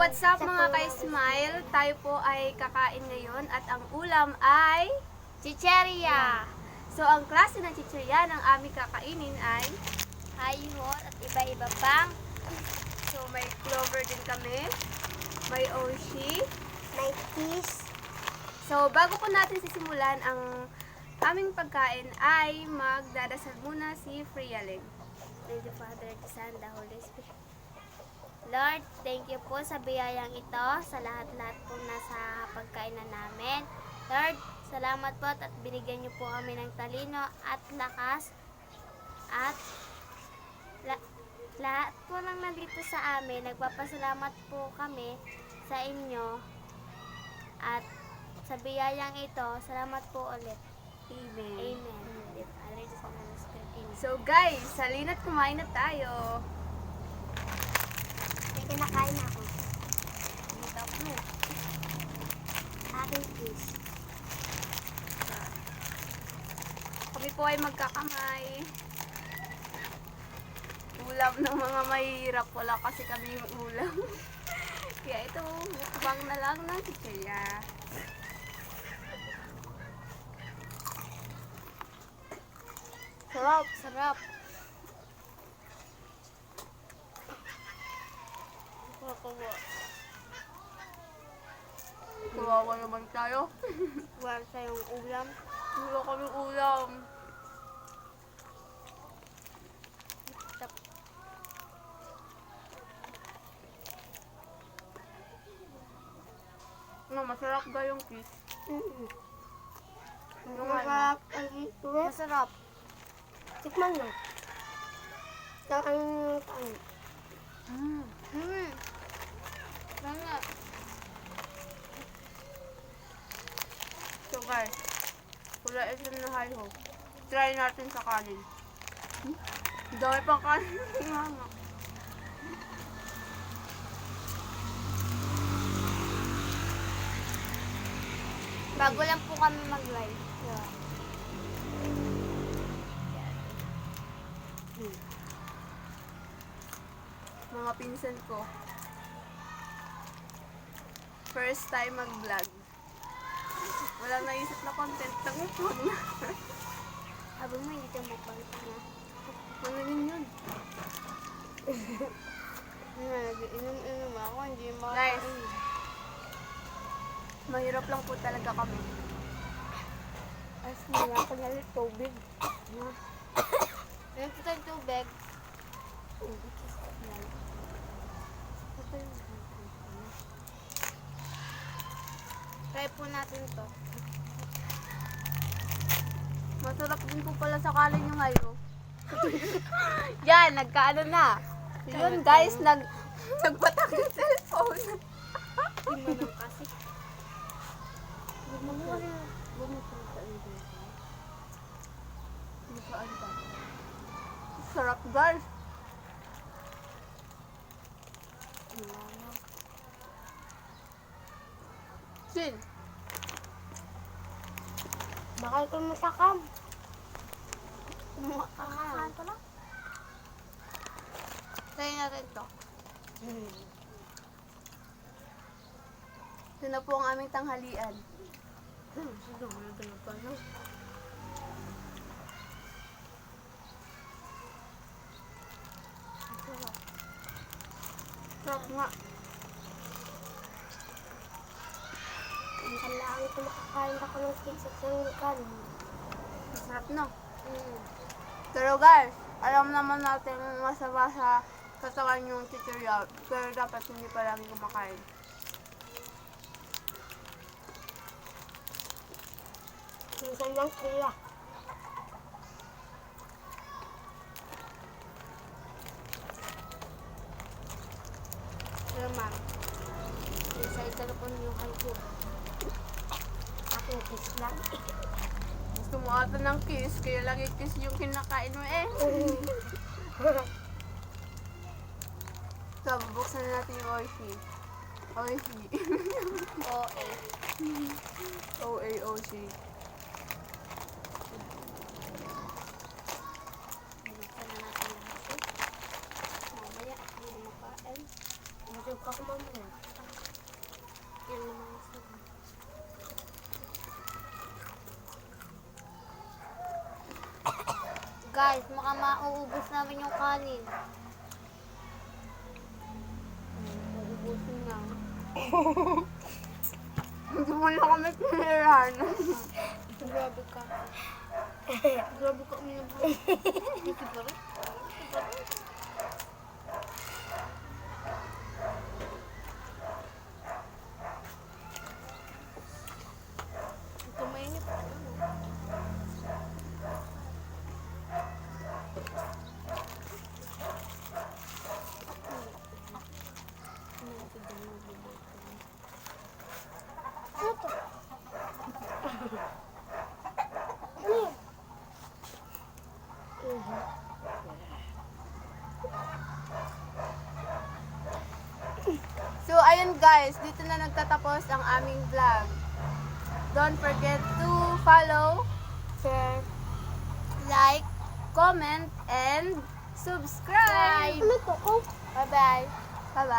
what's up mga ka-smile? Tayo po ay kakain ngayon at ang ulam ay chicheria. So, ang klase ng chicheria ng aming kakainin ay hayhot at iba-iba pang so may clover din kami, may oshi. may cheese. So, bago po natin sisimulan ang aming pagkain ay magdadasal muna si Frialing. Thank you, Father, the Son, the Holy Spirit. Lord, thank you po sa biyayang ito, sa lahat-lahat po nasa pagkainan namin. Lord, salamat po at binigyan niyo po kami ng talino at lakas at lahat po ng nandito sa amin. Nagpapasalamat po kami sa inyo at sa biyayang ito, salamat po ulit. Amen. Amen. Father, the Son, the Holy Spirit. Amen. So guys, salina't kumain na tayo. May kinakain ako. Dito ako. Aking cheese. Kami po ay magkakamay. Ulam ng mga mahirap. Wala kasi kami yung ulam. Kaya ito, mukbang na lang ng chicheria. Sarap, sarap. Kawawa naman tayo. Wala tayong ulam. Wala kami ulam. Masarap ba yung kiss? Masarap. Masarap. Tikman mo. Ang tayo. Bangat. So guys, wala itim na hayho. Try natin sa kanin. Dami pang kanin. Mama. Bago lang po kami mag-live. Yeah. Mga pinsan ko. First time mag-vlog. Walang naisip na content ng upon. Sabi mo, hindi ka magpangit na. Ano yun yun? Inom-inom ako, hindi mo. Guys, mahirap lang po talaga kami. As nila ko na yung tubig. Meron po tayong tubig. Try po natin to. Masarap din po pala sa kanin yung hayo. Yan, nagkaano na. Yun guys, nagpatak yung cellphone. Hindi mo nang kasi. Sarap guys. Sin, Bakal ko masakam. Makakahan ko lang. try natin to. Ito na po ang aming tanghalian. Sarap nga. Minsan lang ito makakain ako ng cakes at ng kanin. Masarap no? Pero guys, alam naman natin masama sa katawan yung chicheria. Pero dapat hindi pa lagi kumakain. Minsan lang kaya. Pero ma'am, isa-isa na po yung halko. Aking kiss lang. Gusto mo ata ng kiss, kaya lang i-kiss yung kinakain mo eh. So, bubuksan na natin yung oishi. Oishi. O-A. O-A-O-shi. Buksan na natin lahat. Mamaya, hindi na makain. Busog ka ko mamaya. Guys, baka mauubos namin yung kanin. Uubusin na. Hindi mo na kami tinirahan. Grabe ka. Grabe ka uminom. Dito pa rin. Ito mainit. So, ayun guys, dito na nagtatapos ang aming vlog. Don't forget to follow, Share. like, comment, and subscribe. Bye. Bye-bye. Bye-bye.